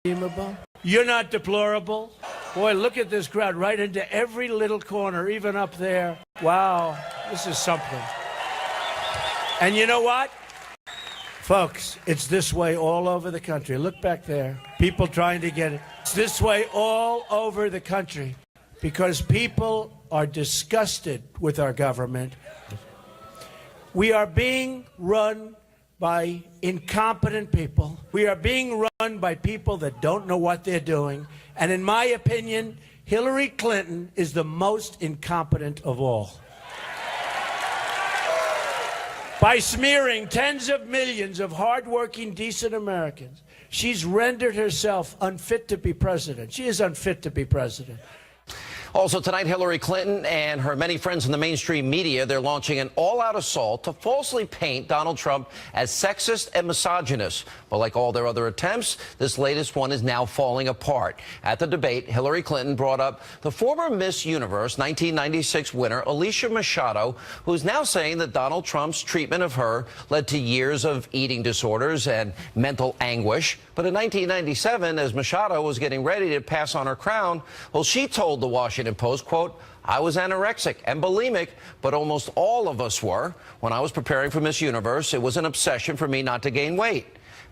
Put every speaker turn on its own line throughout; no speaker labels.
redeemable? You're not deplorable? Boy, look at this crowd, right into every little corner, even up there. Wow, this is something. And you know what? Folks, it's this way all over the country. Look back there. People trying to get it. It's this way all over the country because people are disgusted with our government. We are being run by incompetent people. We are being run by people that don't know what they're doing. And in my opinion, Hillary Clinton is the most incompetent of all. By smearing tens of millions of hardworking, decent Americans, she's rendered herself unfit to be president. She is unfit to be president.
Also tonight, Hillary Clinton and her many friends in the mainstream media, they're launching an all-out assault to falsely paint Donald Trump as sexist and misogynist. But like all their other attempts, this latest one is now falling apart. At the debate, Hillary Clinton brought up the former Miss Universe 1996 winner, Alicia Machado, who's now saying that Donald Trump's treatment of her led to years of eating disorders and mental anguish. But in 1997, as Machado was getting ready to pass on her crown, well, she told the Washington Post, quote, "I was anorexic and bulimic, but almost all of us were. When I was preparing for Miss Universe, it was an obsession for me not to gain weight.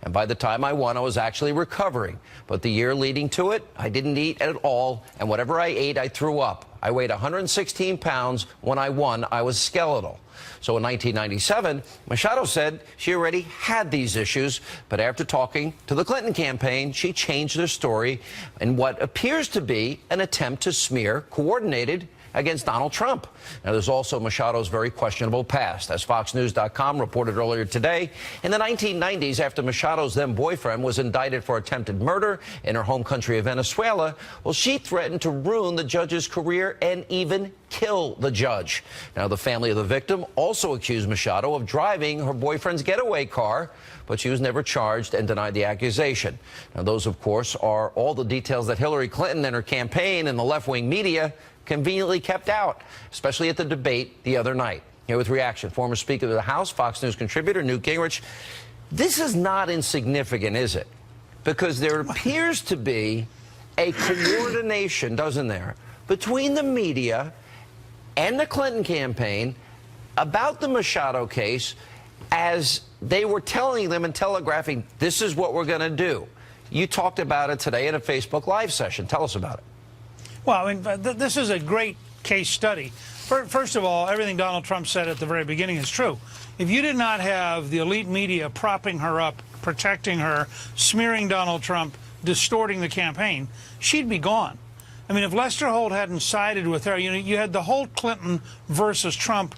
And by the time I won, I was actually recovering. But the year leading to it, I didn't eat at all, and whatever I ate, I threw up. I weighed 116 pounds. When I won, I was skeletal." So in 1997, Machado said she already had these issues, but after talking to the Clinton campaign, she changed her story in what appears to be an attempt to smear coordinated against Donald Trump. Now, there's also Machado's very questionable past. As FoxNews.com reported earlier today, in the 1990s, after Machado's then-boyfriend was indicted for attempted murder in her home country of Venezuela, well, she threatened to ruin the judge's career and even kill the judge. Now, the family of the victim also accused Machado of driving her boyfriend's getaway car, but she was never charged and denied the accusation. Now, those, of course, are all the details that Hillary Clinton and her campaign and the left-wing media conveniently kept out, especially at the debate the other night. Here with reaction, former Speaker of the House, Fox News contributor Newt Gingrich. This is not insignificant, is it? Because there appears to be a coordination, doesn't there, between the media and the Clinton campaign about the Machado case as they were telling them and telegraphing, this is what we're going to do. You talked about it today in a Facebook Live session. Tell us about it.
Well, I mean, this is a great case study. First of all, everything Donald Trump said at the very beginning is true. If you did not have the elite media propping her up, protecting her, smearing Donald Trump, distorting the campaign, she'd be gone. I mean, if Lester Holt hadn't sided with her, you had the whole Clinton versus Trump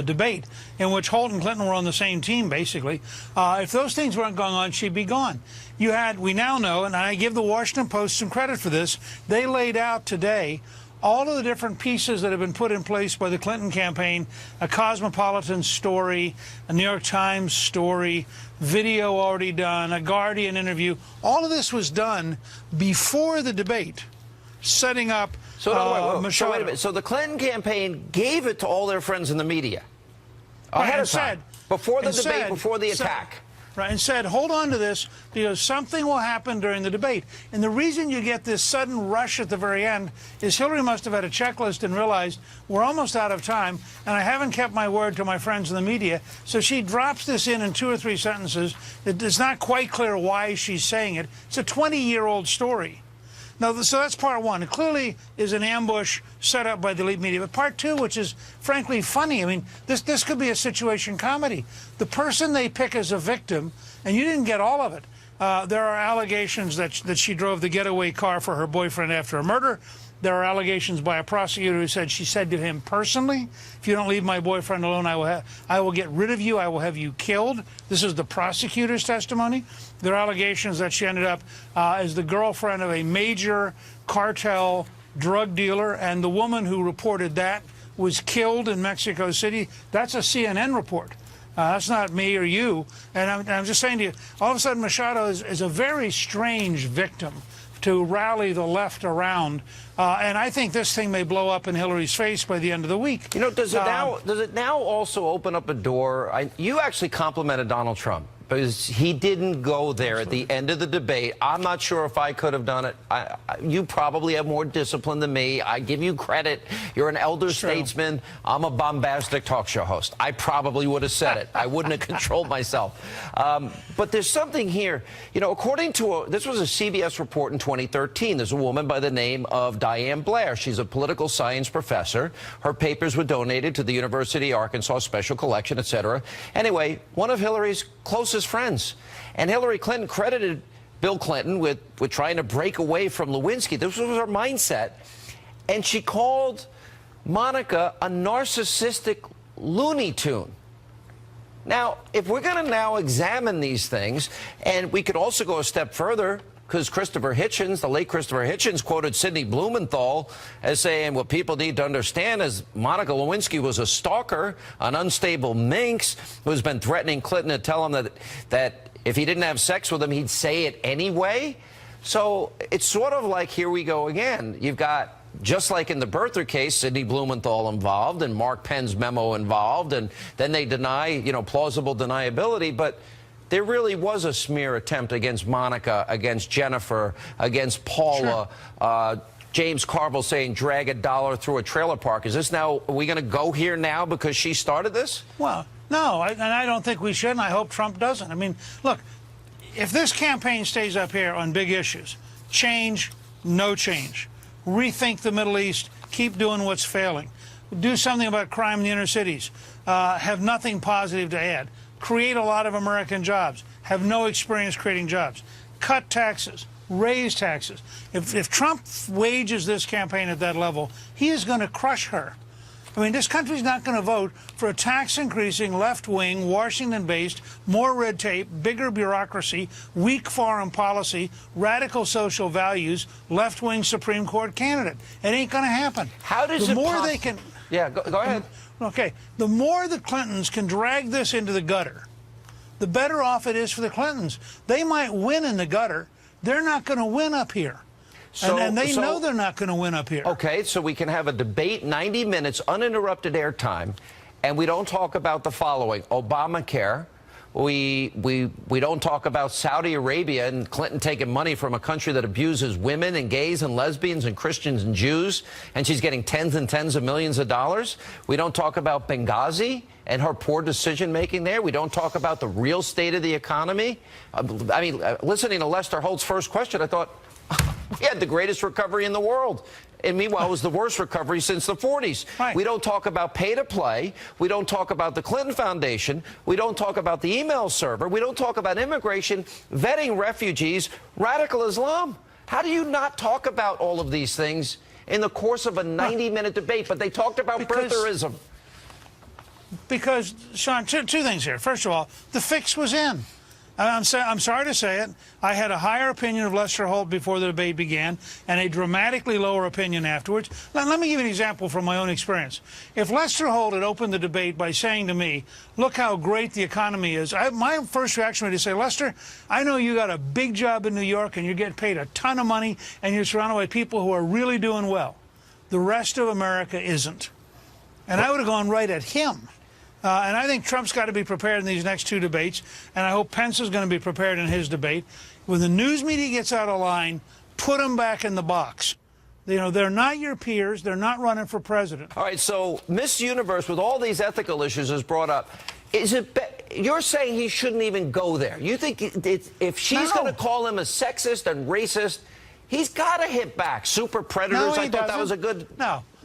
debate in which Holt and Clinton were on the same team, basically. If those things weren't going on, she'd be gone. We now know, and I give the Washington Post some credit for this, they laid out today all of the different pieces that have been put in place by the Clinton campaign, a Cosmopolitan story, a New York Times story, video already done, a Guardian interview. All of this was done before the debate, setting up Machado.
So wait a minute. So the Clinton campaign gave it to all their friends in the media ahead of time, before the debate, before the attack.
Right, and said, hold on to this because something will happen during the debate. And the reason you get this sudden rush at the very end is Hillary must have had a checklist and realized we're almost out of time and I haven't kept my word to my friends in the media. So she drops this in 2 or 3 sentences. It's not quite clear why she's saying it. It's a 20-year-old story. Now, so that's part one. It clearly is an ambush set up by the elite media. But part two, which is frankly funny, I mean, this could be a situation comedy. The person they pick as a victim, and you didn't get all of it, there are allegations that she drove the getaway car for her boyfriend after a murder. There are allegations by a prosecutor who said she said to him personally, if you don't leave my boyfriend alone, I will get rid of you. I will have you killed. This is the prosecutor's testimony. There are allegations that she ended up as the girlfriend of a major cartel drug dealer, and the woman who reported that was killed in Mexico City. That's a CNN report. That's not me or you. And I'm just saying to you, all of a sudden Machado is a very strange victim to rally the left around. And I think this thing may blow up in Hillary's face by the end of the week.
You know, does it now also open up a door? You actually complimented Donald Trump because he didn't go there at the end of the debate. I'm not sure if I could have done it. You probably have more discipline than me. I give you credit. You're an elder statesman. I'm a bombastic talk show host. I probably would have said it. I wouldn't have controlled myself. But there's something here. You know, according to this was a CBS report in 2013. There's a woman by the name of Diane Blair. She's a political science professor. Her papers were donated to the University of Arkansas Special Collection, etc. Anyway, one of Hillary's closest friends. And Hillary Clinton credited Bill Clinton with trying to break away from Lewinsky. This was her mindset. And she called Monica a narcissistic Looney Tune. Now, if we're going to now examine these things, and we could also go a step further, because Christopher Hitchens, the late Christopher Hitchens, quoted Sidney Blumenthal as saying, what people need to understand is Monica Lewinsky was a stalker, an unstable minx who's been threatening Clinton to tell him that if he didn't have sex with him, he'd say it anyway. So it's sort of like, here we go again. You've got, just like in the birther case, Sidney Blumenthal involved and Mark Penn's memo involved, and then they deny, you know, plausible deniability. But there really was a smear attempt against Monica, against Jennifer, against Paula. Sure. James Carville saying drag $1 through a trailer park. Is this now, are we going to go here now because she started this?
Well, no, and I don't think we should, and I hope Trump doesn't. I mean, look, if this campaign stays up here on big issues, change, no change, rethink the Middle East, keep doing what's failing, do something about crime in the inner cities, have nothing positive to add, create a lot of American jobs, have no experience creating jobs, cut taxes, raise taxes. If Trump wages this campaign at that level, he is going to crush her. I mean, this country's not going to vote for a tax-increasing, left-wing, Washington-based, more red tape, bigger bureaucracy, weak foreign policy, radical social values, left-wing Supreme Court candidate. It ain't going to happen.
How does
the more they can?
Yeah, go ahead.
Okay, the more the Clintons can drag this into the gutter, the better off it is for the Clintons. They might win in the gutter. They're not going to win up here. And they know they're not going to win up here.
Okay, so we can have a debate, 90 minutes, uninterrupted airtime, and we don't talk about the following: Obamacare. We don't talk about Saudi Arabia and Clinton taking money from a country that abuses women and gays and lesbians and Christians and Jews, and she's getting tens and tens of millions of dollars. We don't talk about Benghazi and her poor decision-making there. We don't talk about the real state of the economy. I mean, listening to Lester Holt's first question, I thought, we had the greatest recovery in the world. And meanwhile, it was the worst recovery since the 40s.
Right.
We don't talk about pay-to-play. We don't talk about the Clinton Foundation. We don't talk about the email server. We don't talk about immigration, vetting refugees, radical Islam. How do you not talk about all of these things in the course of a 90-minute debate? But they talked about birtherism.
Because, Sean, two things here. First of all, the fix was in. I'm sorry to say it. I had a higher opinion of Lester Holt before the debate began and a dramatically lower opinion afterwards. Let me give you an example from my own experience. If Lester Holt had opened the debate by saying to me, look how great the economy is, my first reaction would be to say, Lester, I know you got a big job in New York and you're getting paid a ton of money and you're surrounded by people who are really doing well. The rest of America isn't. And I would have gone right at him. And I think Trump's got to be prepared in these next two debates, and I hope Pence is going to be prepared in his debate. When the news media gets out of line, put them back in the box. You know, they're not your peers. They're not running for president.
All right, so Miss Universe, with all these ethical issues, is brought up. You're saying he shouldn't even go there. You think if she's going to call him a sexist and racist, he's got to hit back? Super predators?
No,
I thought that was a good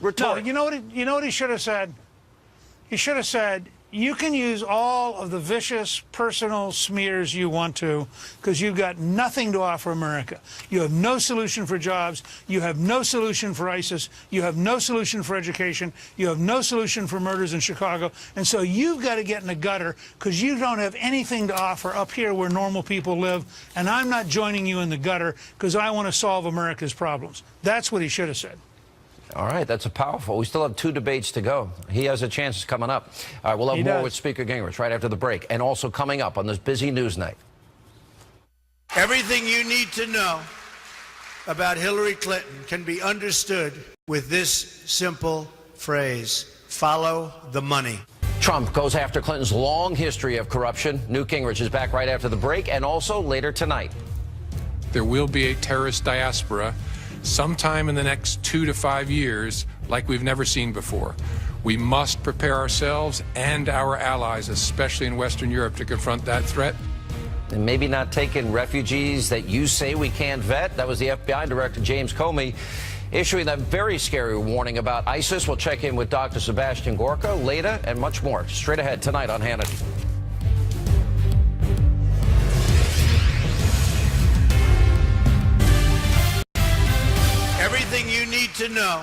retort.
No, you know what he should have said? He should have said, you can use all of the vicious personal smears you want to because you've got nothing to offer America. You have no solution for jobs. You have no solution for ISIS. You have no solution for education. You have no solution for murders in Chicago. And so you've got to get in the gutter because you don't have anything to offer up here where normal people live. And I'm not joining you in the gutter because I want to solve America's problems. That's what he should have said.
All right, that's a powerful. We still have two debates to go. He has a chance coming up. All right, we'll have more with Speaker Gingrich right after the break, and also coming up on this busy news night.
Everything you need to know about Hillary Clinton can be understood with this simple phrase: follow the money.
Trump goes after Clinton's long history of corruption. Newt Gingrich is back right after the break, and also later tonight.
There will be a terrorist diaspora sometime in the next 2 to 5 years like we've never seen before. We must prepare ourselves and our allies, especially in Western Europe, to confront that threat.
And maybe not taking refugees that you say we can't vet. That was the FBI Director James Comey issuing that very scary warning about ISIS. We'll check in with Dr. Sebastian Gorka later, and much more straight ahead tonight on Hannity.
Everything you need to know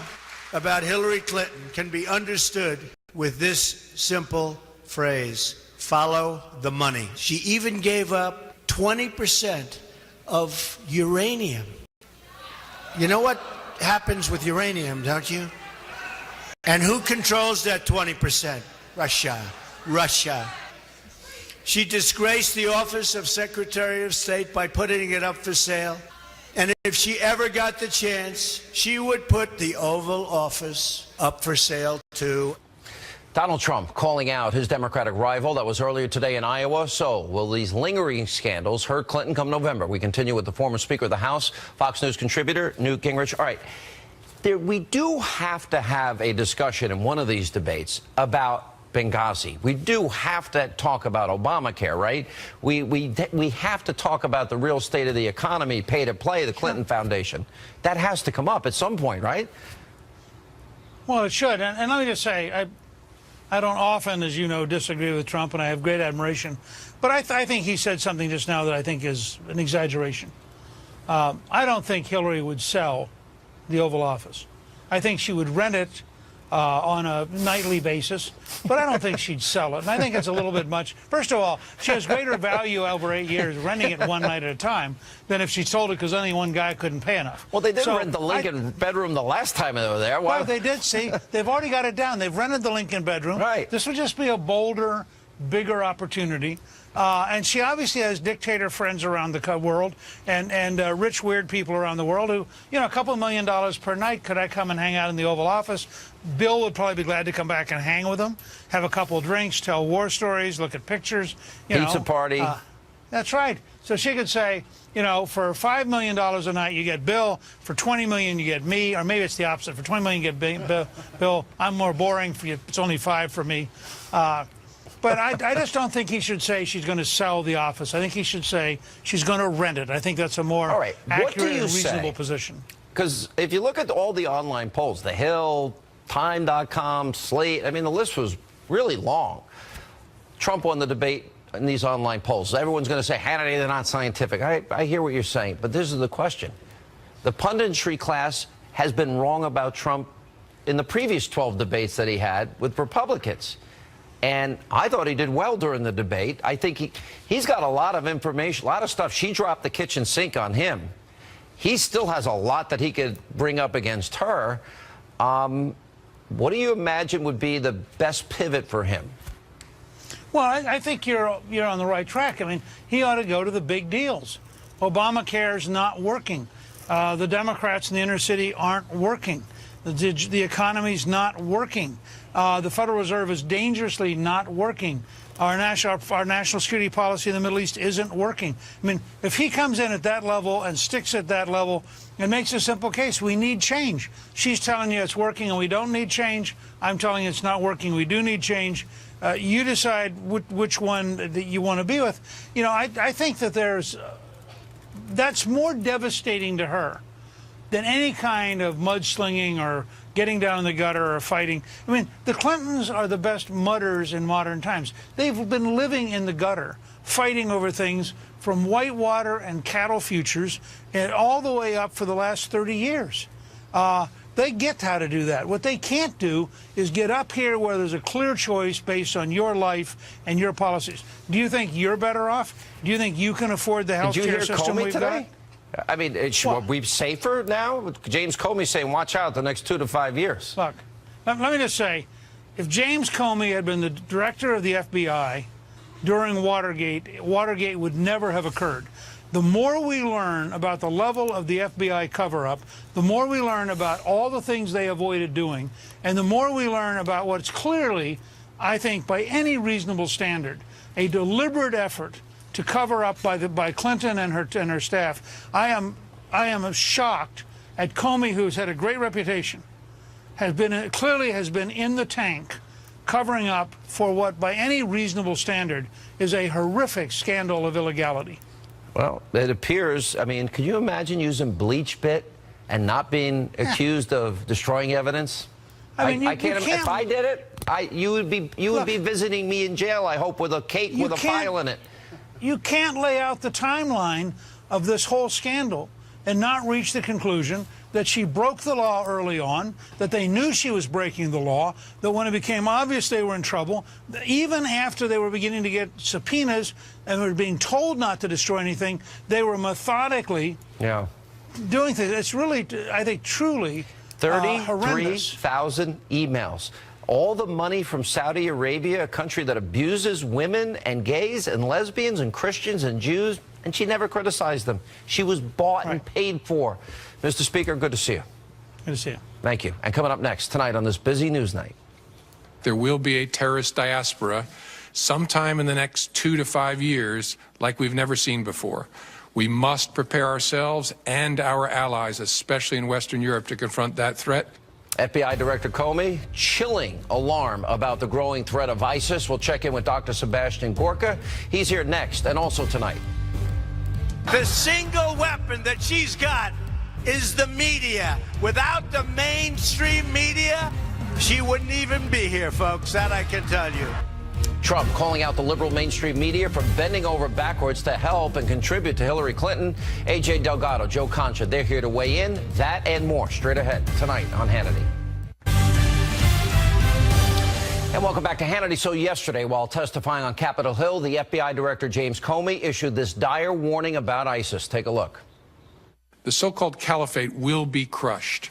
about Hillary Clinton can be understood with this simple phrase: follow the money. She even gave up 20% of uranium. You know what happens with uranium, don't you? And who controls that 20%? Russia. Russia. She disgraced the office of Secretary of State by putting it up for sale. And if she ever got the chance, she would put the Oval Office up for sale, too.
Donald Trump calling out his Democratic rival. That was earlier today in Iowa. So will these lingering scandals hurt Clinton come November? We continue with the former Speaker of the House, Fox News contributor Newt Gingrich. All right. We do have to have a discussion in one of these debates about Benghazi. We do have to talk about Obamacare, right? We have to talk about the real state of the economy, pay to play, the Clinton Foundation. That has to come up at some point, right?
Well, it should. And let me just say, I don't often, as you know, disagree with Trump, and I have great admiration. But I think he said something just now that I think is an exaggeration. I don't think Hillary would sell the Oval Office. I think she would rent it on a nightly basis, but I don't think she'd sell it. And I think it's a little bit much. First of all, she has greater value over 8 years renting it one night at a time than if she sold it because only one guy couldn't pay enough.
Well, they did rent the Lincoln bedroom the last time they were there.
Well, they did. See, they've already got it down. They've rented the Lincoln bedroom.
Right.
This would just be a bolder, bigger opportunity. And she obviously has dictator friends around the world and rich, weird people around the world who, you know, a couple $1 million per night. Could I come and hang out in the Oval Office? Bill would probably be glad to come back and hang with them, have a couple of drinks, tell war stories, look at pictures.
Pizza party.
That's right. So she could say, you know, for $5 million a night, you get Bill. For $20 million, you get me. Or maybe it's the opposite. For $20 million, you get Bill. I'm more boring for you. It's only $5 for me. But I just don't think he should say she's going to sell the office. I think he should say she's going to rent it. I think that's a more accurate and reasonable position.
Because if you look at all the online polls, The Hill, Time.com, Slate, I mean, the list was really long. Trump won the debate in these online polls. Everyone's going to say, Hannity, they're not scientific. I hear what you're saying, but this is the question. The punditry class has been wrong about Trump in the previous 12 debates that he had with Republicans. And I thought he did well during the debate. I think he's got a lot of information, a lot of stuff. She dropped the kitchen sink on him. He still has a lot that he could bring up against her. What do you imagine would be the best pivot for him?
Well, I think you're on the right track. I mean, he ought to go to the big deals. Obamacare's not working. The Democrats in the inner city aren't working. The economy's not working. The Federal Reserve is dangerously not working. Our national security policy in the Middle East isn't working. I mean, if he comes in at that level and sticks at that level and makes a simple case, we need change. She's telling you it's working and we don't need change. I'm telling you it's not working. We do need change. You decide which one that you want to be with. You know, I think that that's more devastating to her than any kind of mudslinging or getting down in the gutter or fighting. I mean, the Clintons are the best mudders in modern times. They've been living in the gutter, fighting over things from Whitewater and cattle futures and all the way up for the last 30 years. They get how to do that. What they can't do is get up here where there's a clear choice based on your life and your policies. Do you think you're better off? Do you think you can afford the health care system we've got?
I mean, are we safer now? James Comey saying, watch out the next 2 to 5 years.
Look, let me just say, if James Comey had been the director of the FBI during Watergate, Watergate would never have occurred. The more we learn about the level of the FBI cover-up, the more we learn about all the things they avoided doing, and the more we learn about what's clearly I think, by any reasonable standard, a deliberate effort to cover up by Clinton and her staff. I am shocked at Comey, who's had a great reputation, clearly has been in the tank, covering up for what, by any reasonable standard, is a horrific scandal of illegality.
Well, it appears, I mean, can you imagine using bleach bit and not being accused of destroying evidence?
I mean,
I can't. If I did it, you would be visiting me in jail, I hope, with a cake with a file in it.
You can't lay out the timeline of this whole scandal and not reach the conclusion that she broke the law early on, that they knew she was breaking the law, that when it became obvious they were in trouble, even after they were beginning to get subpoenas and were being told not to destroy anything, they were methodically doing things. It's really, I think, truly horrendous.
33,000 emails. All the money from Saudi Arabia, a country that abuses women and gays and lesbians and Christians and Jews, and she never criticized them. She was bought and paid for. Mr. Speaker, good to see you.
Good to see you.
Thank you. And coming up next tonight on this busy news night.
There will be a terrorist diaspora sometime in the next 2 to 5 years like we've never seen before. We must prepare ourselves and our allies, especially in Western Europe, to confront that threat.
FBI Director Comey, chilling alarm about the growing threat of ISIS. We'll check in with Dr. Sebastian Gorka. He's here next and also tonight.
The single weapon that she's got is the media. Without the mainstream media, she wouldn't even be here, folks. That I can tell you.
Trump calling out the liberal mainstream media for bending over backwards to help and contribute to Hillary Clinton. A.J. Delgado, Joe Concha, they're here to weigh in. That and more straight ahead tonight on Hannity. And welcome back to Hannity. So yesterday, while testifying on Capitol Hill, the FBI Director James Comey issued this dire warning about ISIS. Take a look.
The so-called caliphate will be crushed.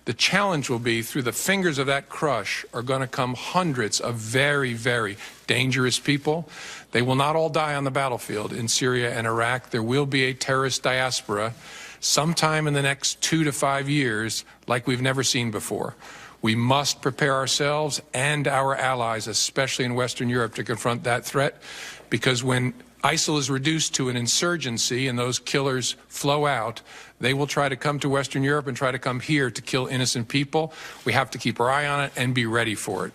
The challenge will be, through the fingers of that crush are going to come hundreds of very, very dangerous people. They will not all die on the battlefield in Syria and Iraq. There will be a terrorist diaspora sometime in the next 2 to 5 years like we've never seen before. We must prepare ourselves and our allies, especially in Western Europe, to confront that threat, because when ISIL is reduced to an insurgency and those killers flow out, they will try to come to Western Europe and try to come here to kill innocent people. We have to keep our eye on it and be ready for it.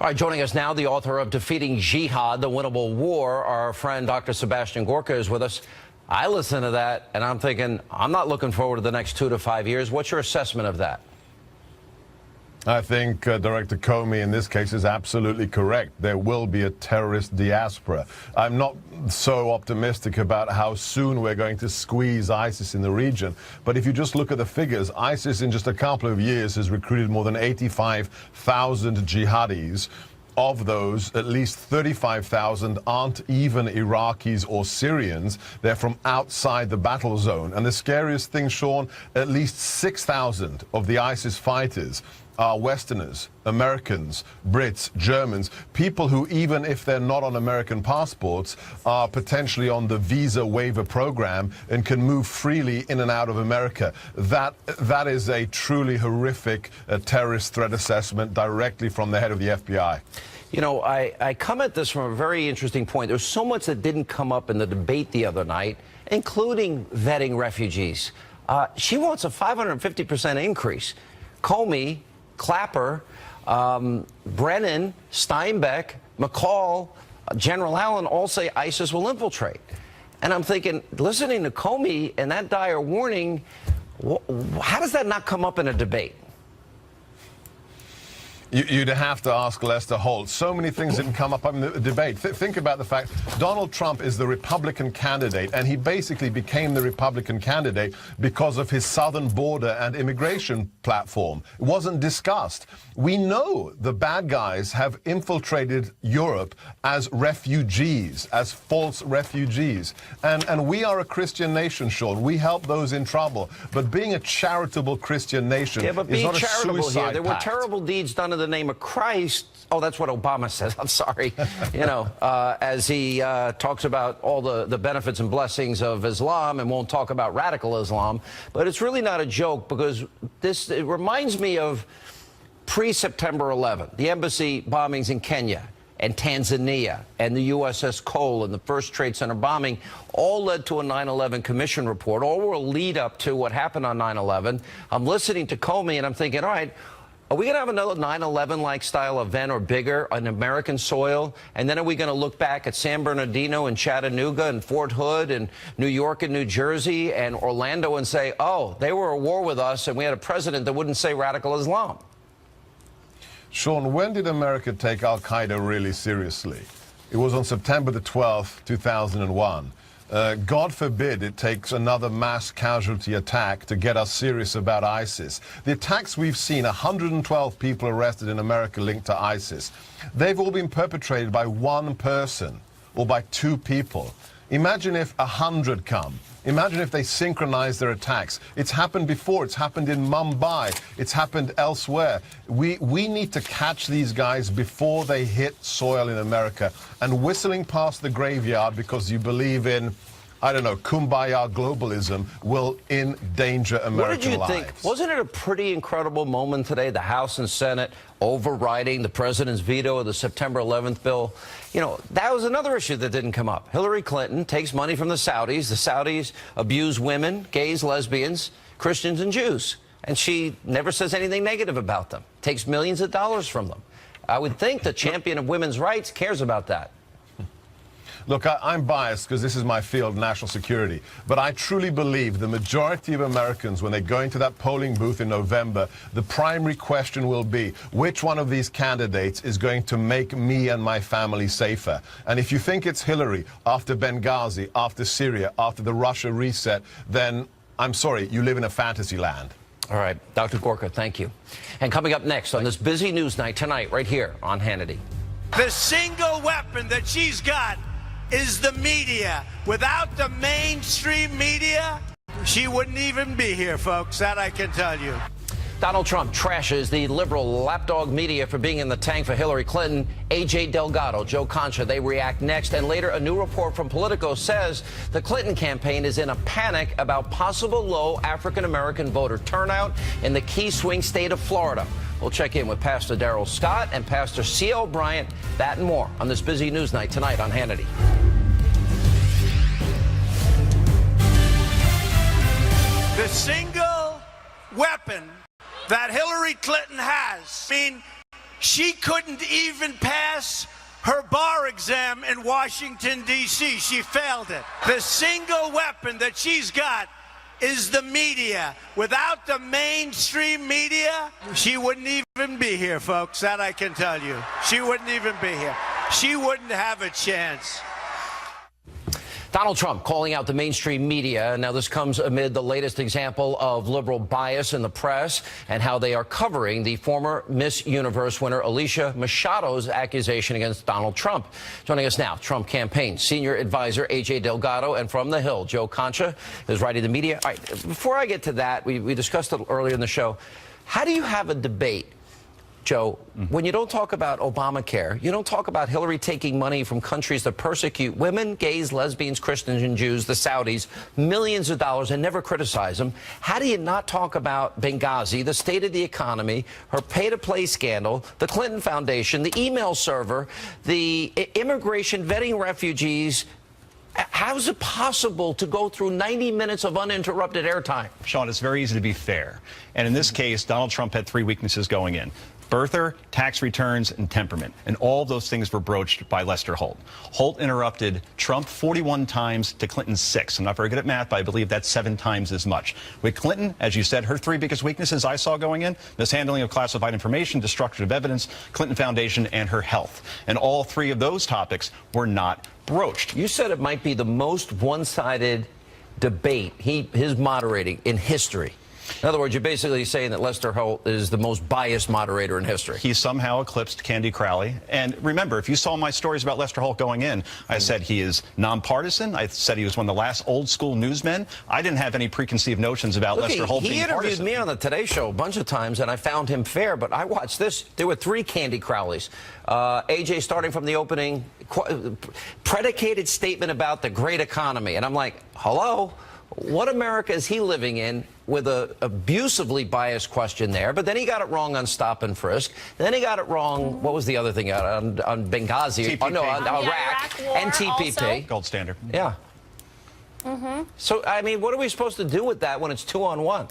All right, joining us now, the author of Defeating Jihad, The Winnable War, our friend Dr. Sebastian Gorka is with us. I listen to that and I'm thinking, I'm not looking forward to the next 2 to 5 years. What's your assessment of that?
I think Director Comey in this case is absolutely correct. There will be a terrorist diaspora. I'm not so optimistic about how soon we're going to squeeze ISIS in the region. But if you just look at the figures, ISIS in just a couple of years has recruited more than 85,000 jihadis. Of those, at least 35,000 aren't even Iraqis or Syrians. They're from outside the battle zone. And the scariest thing, Sean, at least 6,000 of the ISIS fighters are Westerners, Americans, Brits, Germans, people who, even if they're not on American passports, are potentially on the visa waiver program and can move freely in and out of America. That is a truly horrific terrorist threat assessment directly from the head of the FBI.
You know, I come at this from a very interesting point. There's so much that didn't come up in the debate the other night, including vetting refugees. She wants a 550% increase. Comey, Clapper, Brennan, Steinbeck, McCall, General Allen all say ISIS will infiltrate. And I'm thinking, listening to Comey and that dire warning, how does that not come up in a debate?
You'd have to ask Lester Holt. So many things didn't come up in the debate. Think about the fact Donald Trump is the Republican candidate, and he basically became the Republican candidate because of his southern border and immigration platform. It wasn't discussed. We know the bad guys have infiltrated Europe as refugees, as false refugees. And we are a Christian nation, Sean. We help those in trouble. But being a charitable Christian nation
is not a
suicide
here. There were
pact.
terrible deeds done in the name of Christ. Oh, that's what Obama says. I'm sorry. You know, as he talks about all the benefits and blessings of Islam and won't talk about radical Islam. But it's really not a joke, because it reminds me of pre-September 11th, the embassy bombings in Kenya and Tanzania and the USS Cole and the first Trade Center bombing all led to a 9/11 Commission report, all were a lead up to what happened on 9/11. I'm listening to Comey and I'm thinking, all right, are we going to have another 9/11-like style event or bigger on American soil? And then are we going to look back at San Bernardino and Chattanooga and Fort Hood and New York and New Jersey and Orlando and say, oh, they were at war with us and we had a president that wouldn't say radical Islam?
Sean, when did America take al-Qaeda really seriously? It was on September the 12th, 2001. God forbid it takes another mass casualty attack to get us serious about ISIS. The attacks we've seen, 112 people arrested in America linked to ISIS, they've all been perpetrated by one person or by two people. Imagine if 100 come. Imagine if they synchronize their attacks. It's happened before. It's happened in Mumbai. It's happened elsewhere. We need to catch these guys before they hit soil in America. And whistling past the graveyard because you believe in, I don't know, kumbaya globalism will endanger American lives.
What did you think? Wasn't it a pretty incredible moment today? The House and Senate overriding the president's veto of the September 11th bill. You know, that was another issue that didn't come up. Hillary Clinton takes money from the Saudis. The Saudis abuse women, gays, lesbians, Christians, and Jews. And she never says anything negative about them. Takes millions of dollars from them. I would think the champion of women's rights cares about that.
Look, I'm biased because this is my field, national security. But I truly believe the majority of Americans, when they go into that polling booth in November, the primary question will be, which one of these candidates is going to make me and my family safer? And if you think it's Hillary after Benghazi, after Syria, after the Russia reset, then I'm sorry, you live in a fantasy land.
All right, Dr. Gorka, thank you. And coming up next on this busy news night tonight, right here on Hannity.
The single weapon that she's got is the media. Without the mainstream media, she wouldn't even be here, folks. That I can tell you.
Donald Trump trashes the liberal lapdog media for being in the tank for Hillary Clinton. A.J. Delgado, Joe Concha, they react next. And later, a new report from Politico says the Clinton campaign is in a panic about possible low African-American voter turnout in the key swing state of Florida. We'll check in with Pastor Darrell Scott and Pastor C.L. Bryant. That and more on this busy news night tonight on Hannity.
The single weapon that Hillary Clinton has, I mean, she couldn't even pass her bar exam in Washington, D.C. She failed it. The single weapon that she's got is the media. Without the mainstream media, she wouldn't even be here, folks. That I can tell you. She wouldn't even be here. She wouldn't have a chance.
Donald Trump calling out the mainstream media. Now, this comes amid the latest example of liberal bias in the press and how they are covering the former Miss Universe winner Alicia Machado's accusation against Donald Trump. Joining us now, Trump campaign senior advisor A.J. Delgado, and from the Hill, Joe Concha is writing the media. All right, before I get to that, we discussed it earlier in the show. How do you have a debate, Joe, when you don't talk about Obamacare, you don't talk about Hillary taking money from countries that persecute women, gays, lesbians, Christians, and Jews, the Saudis, millions of dollars, and never criticize them? How do you not talk about Benghazi, the state of the economy, her pay-to-play scandal, the Clinton Foundation, the email server, the immigration, vetting refugees? How is it possible to go through 90 minutes of uninterrupted airtime?
Sean, it's very easy to be fair. And in this case, Donald Trump had three weaknesses going in: birther, tax returns, and temperament. And all those things were broached by Lester Holt. Holt interrupted Trump 41 times to Clinton 6. I'm not very good at math, but I believe that's 7 times as much. With Clinton, as you said, her three biggest weaknesses I saw going in: mishandling of classified information, destruction of evidence, Clinton Foundation, and her health. And all three of those topics were not broached.
You said it might be the most one-sided debate, his moderating, in history. In other words, you're basically saying that Lester Holt is the most biased moderator in history.
He somehow eclipsed Candy Crowley. And remember, if you saw my stories about Lester Holt going in, I said he is nonpartisan. I said he was one of the last old-school newsmen. I didn't have any preconceived notions about Lester Holt being partisan.
He interviewed me on the Today Show a bunch of times, and I found him fair. But I watched this. There were 3 Candy Crowleys. A.J. starting from the opening, predicated statement about the great economy. And I'm like, hello? What America is he living in with a abusively biased question there? But then he got it wrong on stop and frisk. Then he got it wrong. What was the other thing on Benghazi?
TPP.
Oh, no, on Iraq
War
and TPP.
also.
Gold standard.
Yeah. So, I mean, what are we supposed to do with that when it's 2-on-1?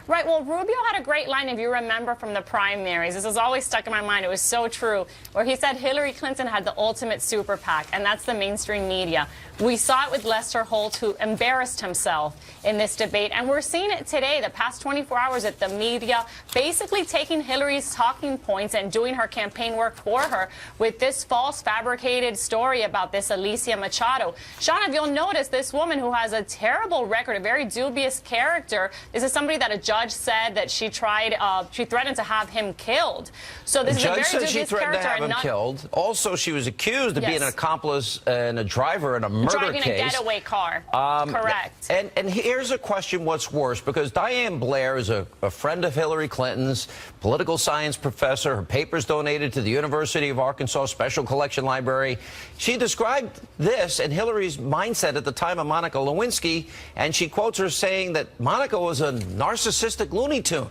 Right. Well, Rubio had a great line, if you remember, from the primaries. This has always stuck in my mind. It was so true, where he said Hillary Clinton had the ultimate super PAC, and that's the mainstream media. We saw it with Lester Holt, who embarrassed himself in this debate, and we're seeing it today, the past 24 hours, at the media basically taking Hillary's talking points and doing her campaign work for her with this false, fabricated story about this Alicia Machado. Sean, if you'll notice, this woman who has a terrible record, a very dubious character, this is somebody that a judge said that she threatened to have him killed. So this is a very dubious
she threatened
character.
to have him killed. Also, she was accused of being an accomplice and a driver in a murder
driving
case.
a getaway car. Correct.
And here's a question: what's worse? Because Diane Blair is a friend of Hillary Clinton's, political science professor. Her papers donated to the University of Arkansas Special Collection Library. She described this and Hillary's mindset at the time of Monica Lewinsky, and she quotes her saying that Monica was a narcissistic Looney Tune.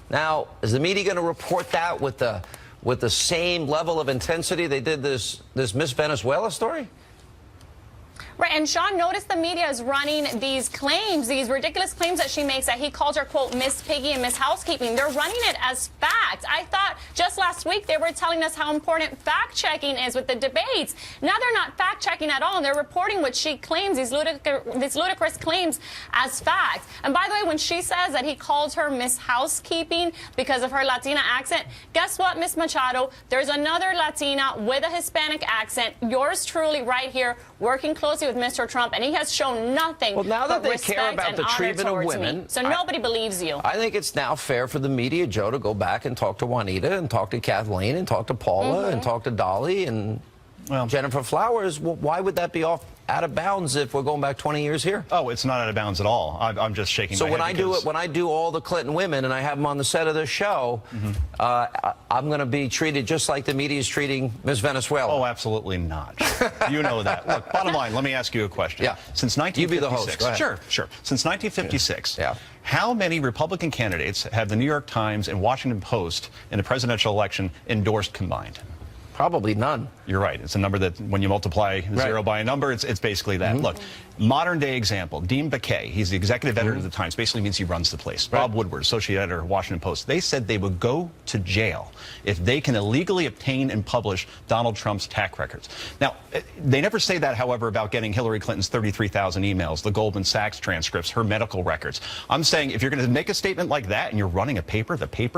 Now, is the media going to report that with the same level of intensity they did this Miss Venezuela story?
Right, and Sean, notice the media is running these claims, these ridiculous claims that she makes, that he called her, quote, Miss Piggy and Miss Housekeeping. They're running it as fact. I thought just last week they were telling us how important fact-checking is with the debates. Now they're not fact-checking at all, and they're reporting what she claims, these ludicrous claims, as fact. And by the way, when she says that he called her Miss Housekeeping because of her Latina accent, guess what, Miss Machado? There's another Latina with a Hispanic accent, yours truly right here, working closely with Mr. Trump, and he has shown nothing.
Well, now that
but
they care about the treatment of women,
me. So nobody believes you.
I think it's now fair for the media, Joe, to go back and talk to Juanita and talk to Kathleen and talk to Paula and talk to Dolly and Jennifer Flowers. Well, why would that be out of bounds if we're going back 20 years here?
Oh, it's not out of bounds at all. I'm just shaking
so
my head.
So when I do all the Clinton women and I have them on the set of the show, I'm going to be treated just like the media is treating Ms. Venezuela.
Oh, absolutely not. You know that. Look, bottom line, let me ask you a question.
Yeah.
Since 1956,
you be the host. Go ahead.
Sure. Since 1956,
yeah.
How many Republican candidates have the New York Times and Washington Post in the presidential election endorsed combined?
Probably none.
You're right. It's a number that when you multiply zero by a number, it's basically that. Look, modern day example, Dean Baquet, he's the executive editor of the Times, basically means he runs the place. Bob Woodward, associate editor of Washington Post. They said they would go to jail if they can illegally obtain and publish Donald Trump's tax records. Now, they never say that, however, about getting Hillary Clinton's 33,000 emails, the Goldman Sachs transcripts, her medical records. I'm saying if you're going to make a statement like that and you're running a paper,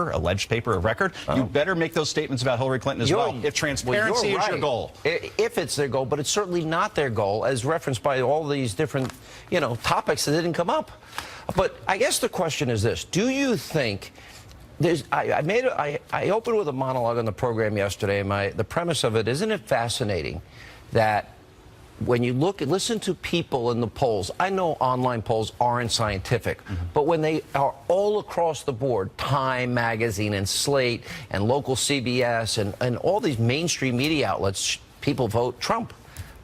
alleged paper of record, you better make those statements about Hillary Clinton as well. If transparency is your goal.
If it's their goal, but it's certainly not their goal, as referenced by all these different, topics that didn't come up. But I guess the question is this: do you think I opened with a monologue on the program yesterday. The premise of it, isn't it fascinating that when you listen to people in the polls, I know online polls aren't scientific, but when they are all across the board, Time Magazine and Slate and local CBS and all these mainstream media outlets, people vote Trump.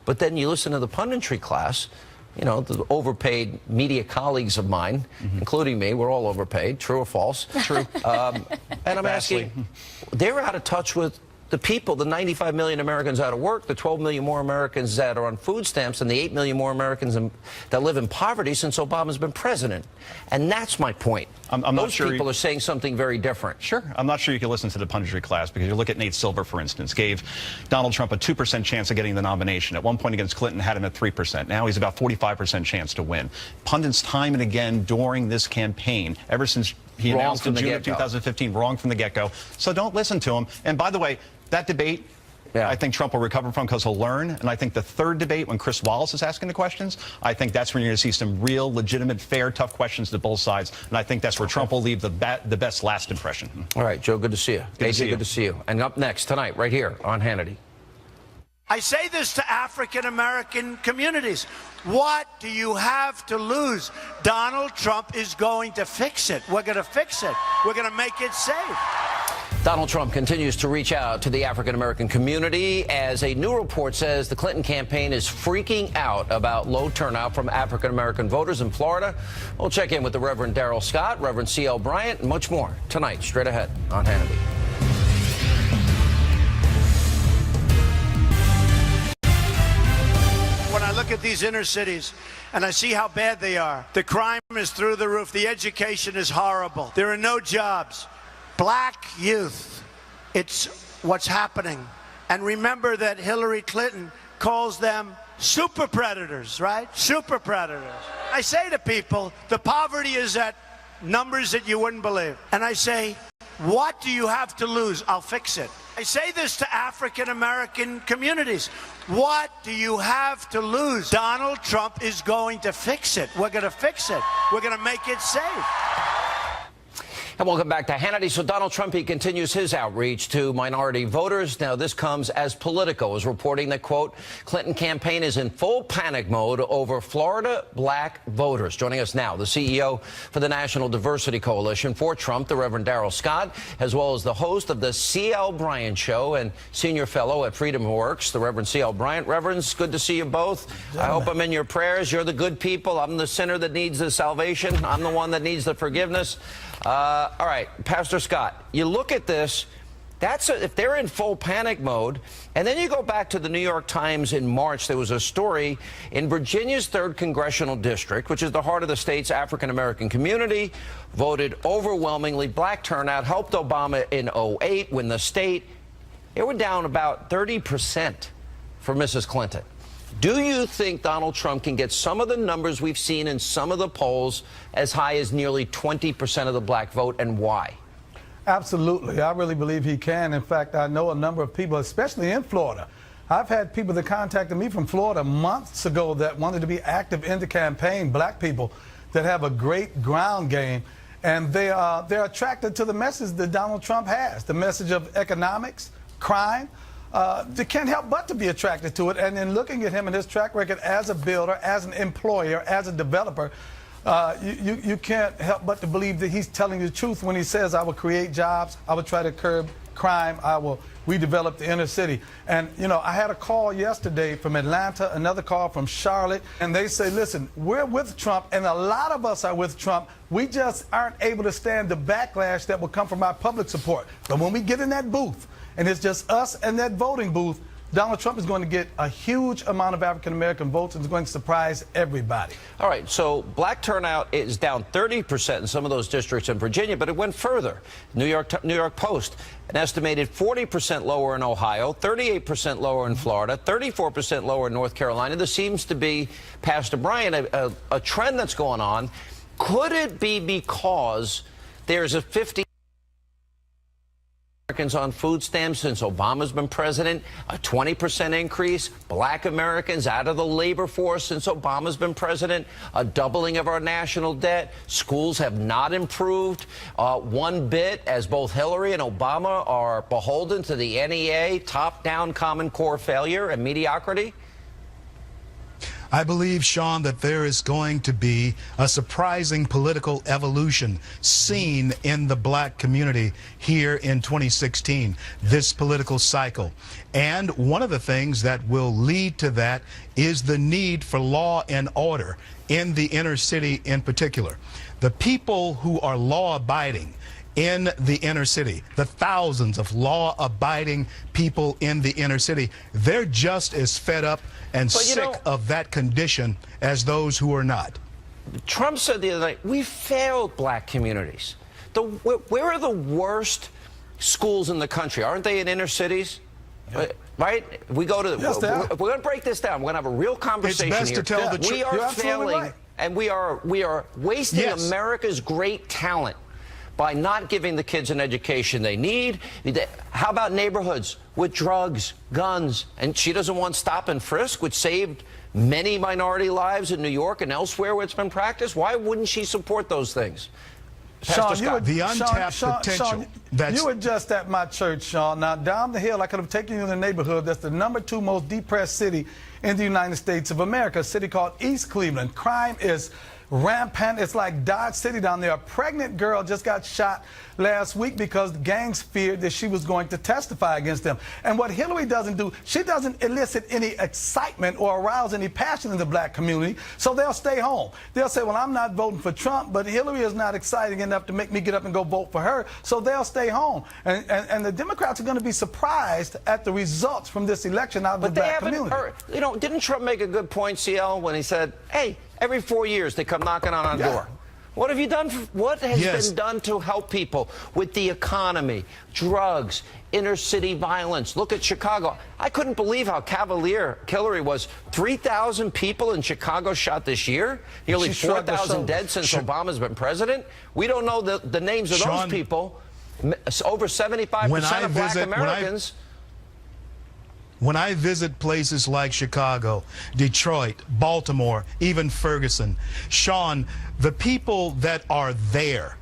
But then you listen to the punditry class, the overpaid media colleagues of mine, including me, we're all overpaid, true or false? True. And I'm asking, they're out of touch with the people, the 95 million Americans out of work, the 12 million more Americans that are on food stamps, and the 8 million more Americans that live in poverty since Obama's been president. And that's my point.
I'm not
Those
sure
people are saying something very different.
Sure. I'm not sure you can listen to the punditry class because you look at Nate Silver, for instance, gave Donald Trump a 2% chance of getting the nomination. At one point against Clinton, had him at 3%. Now he's about 45% chance to win. Pundits time and again during this campaign, ever since he announced in June of 2015, wrong from the get-go. So don't listen to him. And by the way, that debate, I think Trump will recover from because he'll learn. And I think the third debate, when Chris Wallace is asking the questions, I think that's when you're going to see some real, legitimate, fair, tough questions to both sides. And I think that's where Trump will leave the best last impression.
All right, Joe, good to see you.
Good
to see you. And up next tonight, right here on Hannity.
I say this to African-American communities. What do you have to lose? Donald Trump is going to fix it. We're going to fix it. We're going to make it safe.
Donald Trump continues to reach out to the African-American community as a new report says the Clinton campaign is freaking out about low turnout from African-American voters in Florida. We'll check in with the Reverend Darrell Scott, Reverend C.L. Bryant, and much more tonight, straight ahead on Hannity.
When I look at these inner cities and I see how bad they are, the crime is through the roof, the education is horrible, there are no jobs. Black youth, it's what's happening. And remember that Hillary Clinton calls them super predators, right? Super predators. I say to people, the poverty is at numbers that you wouldn't believe. And I say, what do you have to lose? I'll fix it. I say this to African American communities. What do you have to lose? Donald Trump is going to fix it. We're going to fix it. We're going to make it safe.
And welcome back to Hannity. So Donald Trump, he continues his outreach to minority voters. Now, this comes as Politico is reporting that, quote, Clinton campaign is in full panic mode over Florida black voters. Joining us now, the CEO for the National Diversity Coalition for Trump, the Reverend Darrell Scott, as well as the host of the C.L. Bryant Show and senior fellow at Freedom Works, the Reverend C.L. Bryant. Reverends, good to see you both. I hope I'm in your prayers. You're the good people. I'm the sinner that needs the salvation. I'm the one that needs the forgiveness. All right, Pastor Scott, you look at this, if they're in full panic mode, and then you go back to the New York Times in March, there was a story in Virginia's 3rd Congressional District, which is the heart of the state's African-American community, voted overwhelmingly. Black turnout helped Obama in 2008 win the state. It went down about 30% for Mrs. Clinton. Do you think Donald Trump can get some of the numbers we've seen in some of the polls as high as nearly 20% of the black vote, and why?
Absolutely. I really believe he can. In fact, I know a number of people, especially in Florida. I've had people that contacted me from Florida months ago that wanted to be active in the campaign, black people that have a great ground game, and they're attracted to the message that Donald Trump has, the message of economics, crime. They can't help but to be attracted to it. And in looking at him and his track record as a builder, as an employer, as a developer, you can't help but to believe that he's telling the truth when he says, I will create jobs, I will try to curb crime, I will redevelop the inner city. And, you know, I had a call yesterday from Atlanta, another call from Charlotte, and they say, listen, we're with Trump, and a lot of us are with Trump. We just aren't able to stand the backlash that will come from our public support. But when we get in that booth, and it's just us and that voting booth, Donald Trump is going to get a huge amount of African-American votes and is going to surprise everybody.
All right, so black turnout is down 30% in some of those districts in Virginia, but it went further. New York Post, an estimated 40% lower in Ohio, 38% lower in Florida, 34% lower in North Carolina. This seems to be, Pastor Bryant, a trend that's going on. Could it be because there's a 50 Americans on food stamps since Obama's been president, a 20% increase, black Americans out of the labor force since Obama's been president, a doubling of our national debt, schools have not improved one bit as both Hillary and Obama are beholden to the NEA, top-down Common Core failure and mediocrity?
I believe, Sean, that there is going to be a surprising political evolution seen in the black community here in 2016, this political cycle. And one of the things that will lead to that is the need for law and order in the inner city in particular. The people who are law-abiding in the inner city, the thousands of law-abiding people in the inner city, they're just as fed up and sick of that condition as those who are not.
Trump said the other night, we failed black communities. Where are the worst schools in the country? Aren't they in inner cities? Yeah. Right? We go to.
Yes,
we're going to break this down. We're going to have a real conversation
it's best
here.
To tell the truth.
We are failing, right. And we are wasting America's great talent by not giving the kids an education they need. How about neighborhoods with drugs, guns? And she doesn't want stop and frisk, which saved many minority lives in New York and elsewhere where it's been practiced. Why wouldn't she support those things?
Sean,
the untapped potential.
Sean, you were just at my church, Sean. Now, down the hill, I could have taken you in the neighborhood that's the #2 most depressed city in the United States of America, a city called East Cleveland. Crime is rampant. It's like Dodge City down there. A pregnant girl just got shot last week because the gangs feared that she was going to testify against them. And what Hillary doesn't do, she doesn't elicit any excitement or arouse any passion in the black community, so they'll stay home. They'll say, well, I'm not voting for Trump, but Hillary is not exciting enough to make me get up and go vote for her, so they'll stay home. And the Democrats are going to be surprised at the results from this election out of the black community.
You know, didn't Trump make a good point, CL, when he said, hey, every 4 years they come knocking on our door? What have you done? What has been done to help people with the economy, drugs, inner city violence? Look at Chicago. I couldn't believe how cavalier Hillary was. 3,000 people in Chicago shot this year. Nearly 4,000 dead since Obama's been president. We don't know the names of those people. Over 75% of black Americans.
When I visit places like Chicago, Detroit, Baltimore, even Ferguson, Sean, the people that are there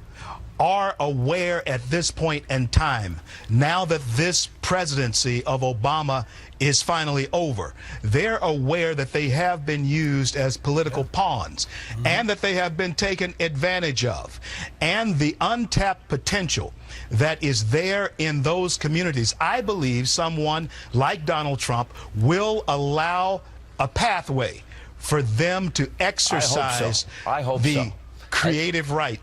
are aware at this point in time, now that this presidency of Obama is finally over, they're aware that they have been used as political pawns and that they have been taken advantage of, and the untapped potential that is there in those communities. I believe someone like Donald Trump will allow a pathway for them to exercise
I hope so.
the creative right